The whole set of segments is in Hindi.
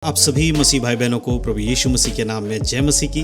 आप सभी मसीह भाई बहनों को प्रभु यीशु मसीह के नाम में जय मसीह की।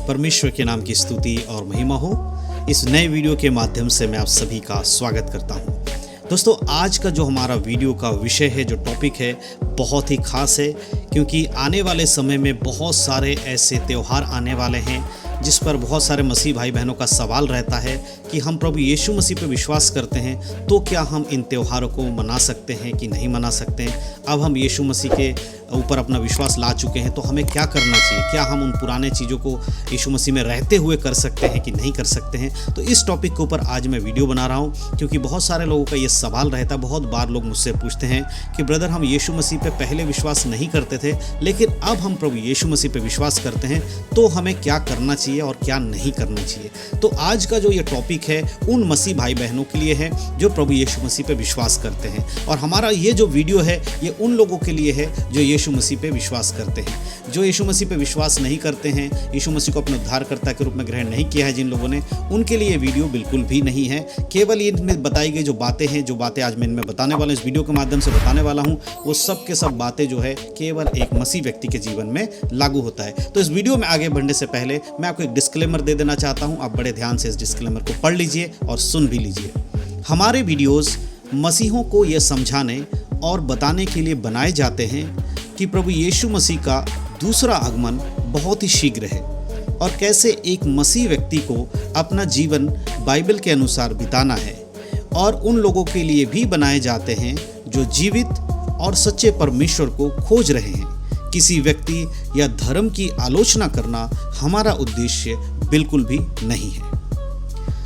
परमेश्वर के नाम की स्तुति और महिमा हो। इस नए वीडियो के माध्यम से मैं आप सभी का स्वागत करता हूं। दोस्तों, आज का जो हमारा वीडियो का विषय है, जो टॉपिक है, बहुत ही खास है, क्योंकि आने वाले समय में बहुत सारे ऐसे त्यौहार आने वाले हैं जिस पर बहुत सारे मसीह भाई बहनों का सवाल रहता है कि हम प्रभु यीशु मसीह पर विश्वास करते हैं तो क्या हम इन त्योहारों को मना सकते हैं कि नहीं मना सकते हैं। अब हम यीशु मसीह के ऊपर अपना विश्वास ला चुके हैं तो हमें क्या करना चाहिए, क्या हम उन पुराने चीज़ों को यीशु मसीह में रहते हुए कर सकते हैं कि नहीं कर सकते हैं। तो इस टॉपिक के ऊपर आज मैं वीडियो बना रहा हूँ, क्योंकि बहुत सारे लोगों का ये सवाल रहता है। बहुत बार लोग मुझसे पूछते हैं कि ब्रदर, हम यीशु मसीह पे पहले विश्वास नहीं करते थे, लेकिन अब हम प्रभु यीशु मसीह पे विश्वास करते हैं, तो हमें क्या करना चाहिए और क्या नहीं करना चाहिए। तो आज का जो ये टॉपिक है उन मसीह भाई बहनों के लिए है जो प्रभु यीशु मसीह पे विश्वास करते हैं, और हमारा ये जो वीडियो है ये उन लोगों के लिए है जो यीशु मसीह पे विश्वास करते हैं। जो यीशु मसीह पे विश्वास नहीं करते हैं, यीशु मसीह को अपने उद्धारकर्ता के रूप में ग्रहण नहीं किया है जिन लोगों ने, उनके लिए ये वीडियो बिल्कुल भी नहीं है। केवल इनमें बताई गई जो बातें हैं, जो बातें आज मैं इनमें बताने वाला हूँ, इस वीडियो के माध्यम से बताने वाला हूँ, वो सब के सब बातें जो है केवल एक मसीह व्यक्ति के जीवन में लागू होता है। तो इस वीडियो में आगे बढ़ने से पहले मैं आपको एक डिस्क्लेमर दे देना चाहता हूँ। आप बड़े ध्यान से इस डिस्क्लेमर को पढ़ लीजिए और सुन भी लीजिए। हमारे वीडियोस मसीहों को यह समझाने और बताने के लिए बनाए जाते हैं कि प्रभु यीशु मसीह का दूसरा आगमन बहुत ही शीघ्र है, और कैसे एक मसीह व्यक्ति को अपना जीवन बाइबल के अनुसार बिताना है। और उन लोगों के लिए भी बनाए जाते हैं जो जीवित और सच्चे परमेश्वर को खोज रहे हैं। किसी व्यक्ति या धर्म की आलोचना करना हमारा उद्देश्य बिल्कुल भी नहीं है।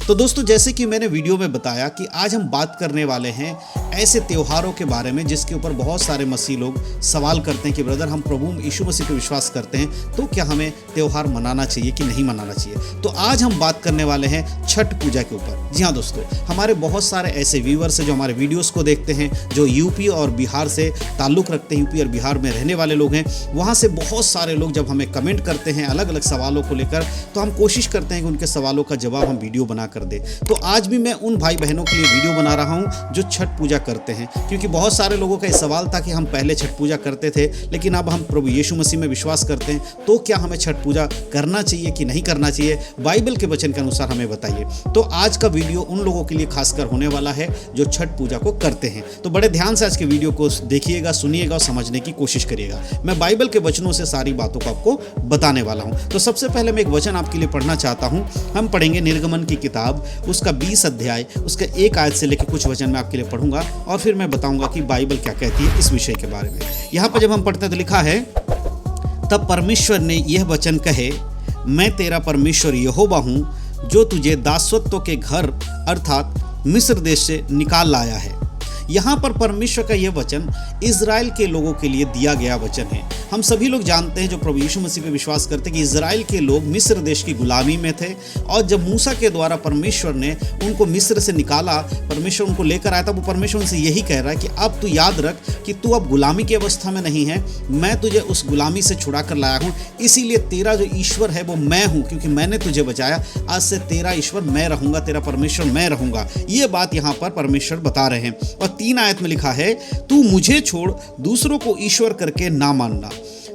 तो दोस्तों, जैसे कि मैंने वीडियो में बताया कि आज हम बात करने वाले हैं ऐसे त्योहारों के बारे में जिसके ऊपर बहुत सारे मसीह लोग सवाल करते हैं कि ब्रदर, हम प्रभु यीशु मसीह पर विश्वास करते हैं तो क्या हमें त्यौहार मनाना चाहिए कि नहीं मनाना चाहिए। तो आज हम बात करने वाले हैं छठ पूजा के ऊपर। जी हाँ दोस्तों, हमारे बहुत सारे ऐसे व्यूअर्स हैं जो हमारे वीडियोज़ को देखते हैं, जो यूपी और बिहार से ताल्लुक़ रखते हैं, यूपी और बिहार में रहने वाले लोग हैं। वहाँ से बहुत सारे लोग जब हमें कमेंट करते हैं अलग अलग सवालों को लेकर, तो हम कोशिश करते हैं कि उनके सवालों का जवाब हम वीडियो बना कर दे। तो आज भी मैं उन भाई बहनों के लिए वीडियो बना रहा हूं जो छठ पूजा करते हैं, क्योंकि बहुत सारे लोगों का ये सवाल था कि हम पहले छठ पूजा करते थे लेकिन अब हम प्रभु यीशु मसीह में विश्वास करते हैं, तो क्या हमें छठ पूजा करना चाहिए कि नहीं करना चाहिए, बाइबल के वचन के अनुसार हमें बताइए। तो आज का वीडियो उन लोगों के लिए खासकर होने वाला है जो छठ पूजा को करते हैं। तो बड़े ध्यान से आज के वीडियो को देखिएगा, सुनिएगा और समझने की कोशिश करिएगा। मैं बाइबल के वचनों से सारी बातों को आपको बताने वाला हूं। तो सबसे पहले मैं एक वचन आपके लिए पढ़ना चाहता हूं। हम पढ़ेंगे निर्गमन की किताब, उसका 20 अध्याय, उसके 1 आयत से लेकर कुछ वचन मैं आपके लिए पढ़ूंगा और फिर मैं बताऊंगा कि बाइबल क्या कहती है इस विषय के बारे में। यहाँ पर जब हम पढ़ते हैं तो लिखा है, तब परमेश्वर ने यह वचन कहे, मैं तेरा परमेश्वर यहोवा हूँ जो तुझे दासत्व के घर अर्थात मिस्र देश से निकाल लाया है। यहाँ पर परमेश्वर का यह वचन इज़राइल के लोगों के लिए दिया गया वचन है। हम सभी लोग जानते हैं जो प्रभु यीशु मसीह पे विश्वास करते हैं कि इज़राइल के लोग मिस्र देश की गुलामी में थे, और जब मूसा के द्वारा परमेश्वर ने उनको मिस्र से निकाला, परमेश्वर उनको लेकर आया था, वो परमेश्वर उनसे यही कह रहा है कि अब तू याद रख कि तू अब गुलामी की अवस्था में नहीं है, मैं तुझे उस गुलामी से छुड़ा कर लाया हूँ, इसीलिए तेरा जो ईश्वर है वो मैं हूँ, क्योंकि मैंने तुझे बचाया। आज से तेरा ईश्वर मैं रहूँगा, तेरा परमेश्वर मैं रहूँगा। ये बात यहाँ पर परमेश्वर बता रहे हैं। और 3 आयत में लिखा है, तू मुझे छोड़ दूसरों को ईश्वर करके ना मानना,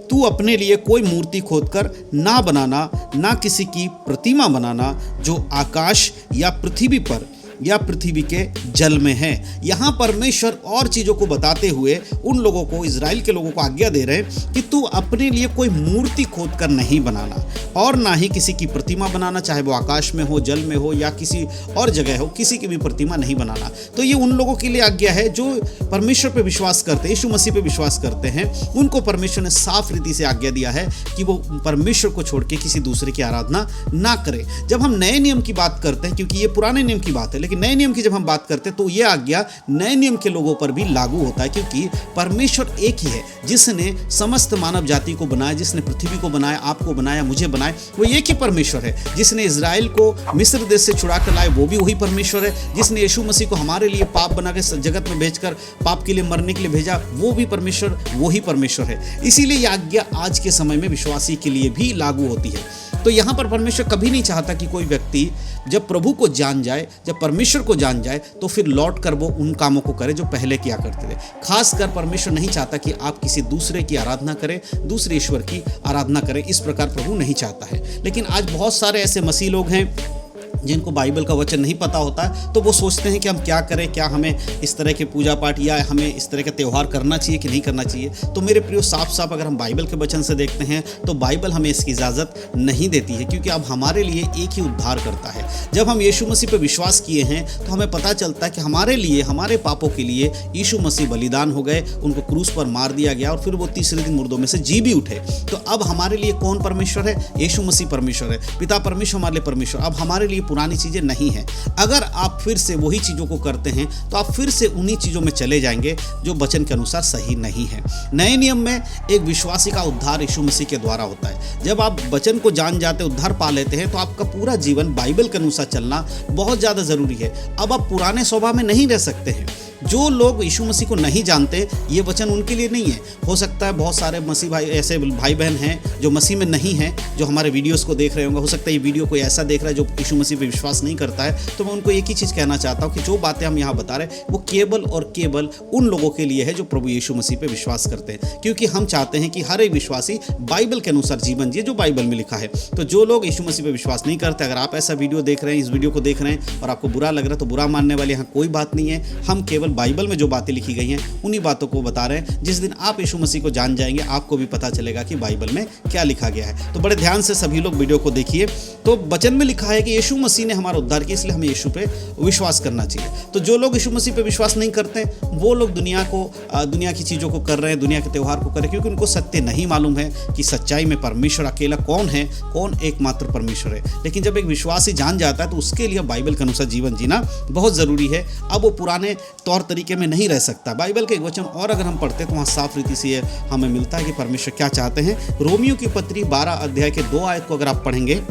तू अपने लिए कोई मूर्ति खोदकर ना बनाना, ना किसी की प्रतिमा बनाना जो आकाश या पृथ्वी पर या पृथ्वी के जल में है। यहाँ परमेश्वर और चीज़ों को बताते हुए उन लोगों को, इज़राइल के लोगों को आज्ञा दे रहे हैं कि तू अपने लिए कोई मूर्ति खोद कर नहीं बनाना, और ना ही किसी की प्रतिमा बनाना, चाहे वो आकाश में हो, जल में हो या किसी और जगह हो, किसी की भी प्रतिमा नहीं बनाना। तो ये उन लोगों के लिए आज्ञा है जो परमेश्वर पे विश्वास करते हैं, यीशु मसीह पे विश्वास करते हैं। उनको परमेश्वर ने साफ रीति से आज्ञा दिया है कि वो परमेश्वर को छोड़ के किसी दूसरे की आराधना ना करें। जब हम नए नियम की बात करते हैं, क्योंकि ये पुराने नियम की बात है, लेकिन नए नियम की जब हम बात करते हैं तो यह आज्ञा नए नियम के लोगों पर भी लागू होता है, क्योंकि परमेश्वर एक ही है जिसने समस्त मानव जाति को बनाया, जिसने पृथ्वी को बनाया, आपको बनाया, मुझे बनाया, वो एक ही परमेश्वर है। जिसने इज़राइल को मिस्र देश से छुड़ा कर लाए वो भी वही परमेश्वर है। जिसने यीशु मसीह को हमारे लिए पाप बना के जगत में भेजकर पाप के लिए मरने के लिए भेजा, वो भी परमेश्वर वही परमेश्वर है। इसीलिए यह आज्ञा आज के समय में विश्वासी के लिए भी लागू होती है। तो यहाँ पर परमेश्वर कभी नहीं चाहता कि कोई व्यक्ति जब प्रभु को जान जाए, जब परमेश्वर को जान जाए, तो फिर लौट कर वो उन कामों को करे जो पहले किया करते थे। खासकर परमेश्वर नहीं चाहता कि आप किसी दूसरे की आराधना करें, दूसरे ईश्वर की आराधना करें, इस प्रकार प्रभु नहीं चाहता है। लेकिन आज बहुत सारे ऐसे मसीह लोग हैं जिनको बाइबल का वचन नहीं पता होता है, तो वो सोचते हैं कि हम क्या करें, क्या हमें इस तरह के पूजा पाठ या हमें इस तरह का त्यौहार करना चाहिए कि नहीं करना चाहिए। तो मेरे प्रियो, साफ साफ अगर हम बाइबल के वचन से देखते हैं तो बाइबल हमें इसकी इजाज़त नहीं देती है, क्योंकि अब हमारे लिए एक ही उद्धार करता है। जब हम यीशु मसीह पर विश्वास किए हैं तो हमें पता चलता है कि हमारे लिए, हमारे पापों के लिए यीशु मसीह बलिदान हो गए, उनको क्रूस पर मार दिया गया और फिर वो तीसरे दिन मुर्दों में से जी भी उठे। तो अब हमारे लिए कौन परमेश्वर है? यीशु मसीह परमेश्वर है, पिता परमेश्वर हमारे लिए परमेश्वर। अब हमारे लिए पुरानी चीज़ें नहीं है। अगर आप फिर से वही चीज़ों को करते हैं तो आप फिर से उन्हीं चीज़ों में चले जाएंगे जो वचन के अनुसार सही नहीं है। नए नियम में एक विश्वासी का उद्धार यीशु मसीह के द्वारा होता है। जब आप वचन को जान जाते, उद्धार पा लेते हैं, तो आपका पूरा जीवन बाइबल के अनुसार चलना बहुत ज़्यादा ज़रूरी है। अब आप पुराने स्वभाव में नहीं रह सकते हैं। जो लोग यीशु मसीह को नहीं जानते, ये वचन उनके लिए नहीं है। हो सकता है बहुत सारे मसीह भाई, ऐसे भाई बहन हैं जो मसीह में नहीं हैं, जो हमारे वीडियोस को देख रहे होंगे। हो सकता है ये वीडियो कोई ऐसा देख रहा है जो यीशु मसीह पे विश्वास नहीं करता है। तो मैं उनको एक ही चीज़ कहना चाहता हूँ कि जो बातें हम यहाँ बता रहे हैं वो केवल और केवल उन लोगों के लिए है जो प्रभु यीशु मसीह पे विश्वास करते हैं, क्योंकि हम चाहते हैं कि हर एक विश्वासी बाइबल के अनुसार जीवन जिए, जो बाइबल में लिखा है। तो जो लोग यीशु मसीह पे विश्वास नहीं करते, अगर आप ऐसा वीडियो देख रहे हैं, इस वीडियो को देख रहे हैं और आपको बुरा लग रहा है, तो बुरा मानने वाली यहाँ कोई बात नहीं है। हम केवल बाइबल में जो बातें लिखी गई हैं उन्हीं बातों को बता रहे हैं। जिस दिन आप यीशु मसीह को जान जाएंगे, आपको भी पता चलेगा कि बाइबल में क्या लिखा गया है। तो बड़े ध्यान से सभी लोग वीडियो को देखिए। तो वचन में लिखा है कि यीशु मसीह ने हमारा उद्धार किया, इसलिए हमें यीशु पे विश्वास करना चाहिए। तो जो लोग यीशु मसीह पे विश्वास नहीं करते, वो लोग दुनिया की चीज़ों को कर रहे हैं, दुनिया के त्यौहार को कर रहे हैं, क्योंकि उनको सत्य नहीं मालूम है कि सच्चाई में परमेश्वर अकेला कौन है, कौन एकमात्र परमेश्वर है। लेकिन जब एक विश्वासी जान जाता है तो उसके लिए बाइबल के अनुसार जीवन जीना बहुत ज़रूरी है। अब वो पुराने तौर तरीके में नहीं रह सकता। बाइबल के एक वचन और अगर हम पढ़ते तो वहाँ साफ रीति से हमें मिलता है कि परमेश्वर क्या चाहते हैं। रोमियो की पत्री 12 अध्याय के 2 आयत को अगर आप पढ़ेंगे,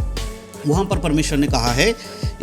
वहाँ पर परमेश्वर ने कहा है,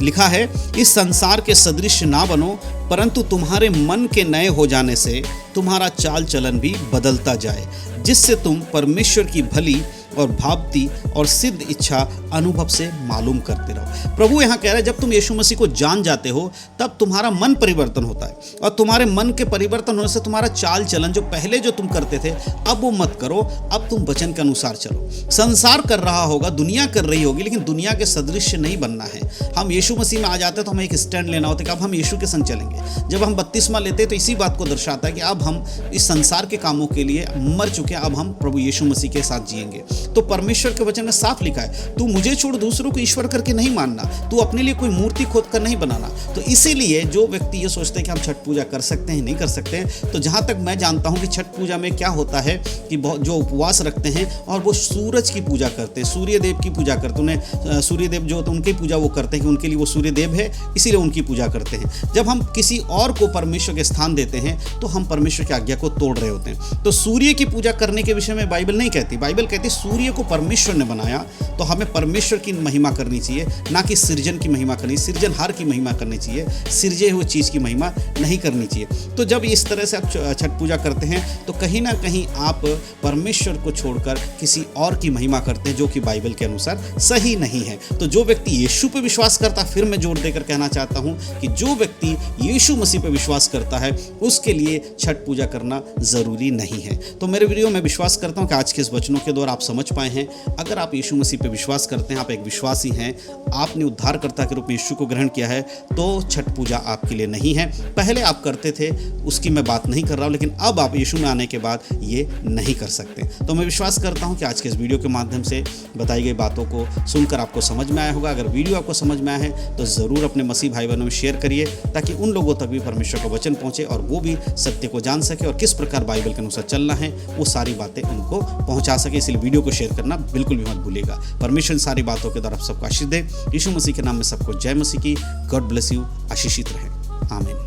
लिखा है, इस संसार के सदृश ना बनो, परंतु तुम्हारे मन के नए हो जाने से तुम्हारा चाल चलन भी बदलता जाए, जिससे तुम परमेश्वर की भली और भावती और सिद्ध इच्छा अनुभव से मालूम करते रहो। प्रभु यहाँ कह रहा है, जब तुम यीशु मसीह को जान जाते हो तब तुम्हारा मन परिवर्तन होता है, और तुम्हारे मन के परिवर्तन होने से तुम्हारा चाल चलन, जो पहले जो तुम करते थे, अब वो मत करो। अब तुम वचन के अनुसार चलो। संसार कर रहा होगा, दुनिया कर रही होगी, लेकिन दुनिया के सदृश्य नहीं बनना है। हम यीशु मसीह में आ जाते तो हमें एक स्टैंड लेना होता है कि अब हम यीशु के संग चलेंगे। जब हम बपतिस्मा लेते तो इसी बात को दर्शाता है कि अब हम इस संसार के कामों के लिए मर चुके हैं, अब हम प्रभु यीशु मसीह के साथ जिएंगे। तो परमेश्वर के वचन में साफ लिखा है, तू मुझे छोड़ दूसरों को ईश्वर करके नहीं मानना, तू अपने लिए कोई मूर्ति खोद कर नहीं बनाना। तो इसीलिए जो व्यक्ति ये सोचते हैं कि हम छठ पूजा कर सकते हैं, नहीं कर सकते, तो जहाँ तक मैं जानता हूँ कि छठ पूजा में क्या होता है कि जो उपवास रखते हैं और वो सूरज की पूजा करते हैं, सूर्य देव की पूजा करते हैं। उन्हें सूर्य देव जो, तो उनकी पूजा वो करते हैं कि उनके लिए वो सूर्य देव है, इसीलिए उनकी पूजा करते हैं। जब हम किसी और को परमेश्वर के स्थान देते हैं तो हम परमेश्वर की आज्ञा को तोड़ रहे होते हैं। तो सूर्य की पूजा करने के विषय में बाइबल नहीं कहती। बाइबल कहती सूर्य को परमेश्वर ने बनाया, तो हमें परमेश्वर की महिमा करनी चाहिए, ना कि सृजन की महिमा करनी, सृजनहार की महिमा करनी चाहिए, सृजे हुए चीज़ की महिमा नहीं करनी चाहिए। तो जब इस तरह से आप छठ पूजा करते हैं तो कहीं ना कहीं आप परमेश्वर को छोड़कर किसी और की महिमा करते हैं, जो कि बाइबल के अनुसार सही नहीं है। तो जो व्यक्ति यीशु पे विश्वास करता है, फिर मैं जोर देकर कहना चाहता हूँ कि जो व्यक्ति यीशु मसीह पे विश्वास करता है उसके लिए छठ पूजा करना ज़रूरी नहीं है। तो मेरे वीडियो में विश्वास करता हूँ कि आज के इस वचनों के द्वारा आप समझ पाए हैं। अगर आप यीशु मसीह पे विश्वास करते हैं, आप एक विश्वासी हैं, आपने उद्धारकर्ता के रूप में यीशु को ग्रहण किया है, तो छठ पूजा आपके लिए नहीं है। पहले आप करते थे, उसकी मैं बात नहीं कर रहा हूँ, लेकिन अब आप यीशु में आने के बाद ये नहीं कर सकते। तो मैं विश्वास करता हूँ कि आज के इस वीडियो के माध्यम से बताई गई बातों को सुनकर आपको समझ में आया होगा। अगर वीडियो आपको समझ में आया है तो ज़रूर अपने मसीह भाई बहनों में शेयर करिए, ताकि उन लोगों तक भी परमेश्वर का वचन पहुँचे और वो भी सत्य को जान सके और किस प्रकार बाइबल के अनुसार चलना है, वो सारी बातें उनको पहुँचा सके। इसलिए वीडियो को शेयर करना बिल्कुल भी मत भूलिएगा। परमेश्वर सारी बातों के द्वारा आप सबको आशीष दे। यीशु मसीह के नाम में सबको जय मसीह की। God bless you. आशीषित रहें। आमीन।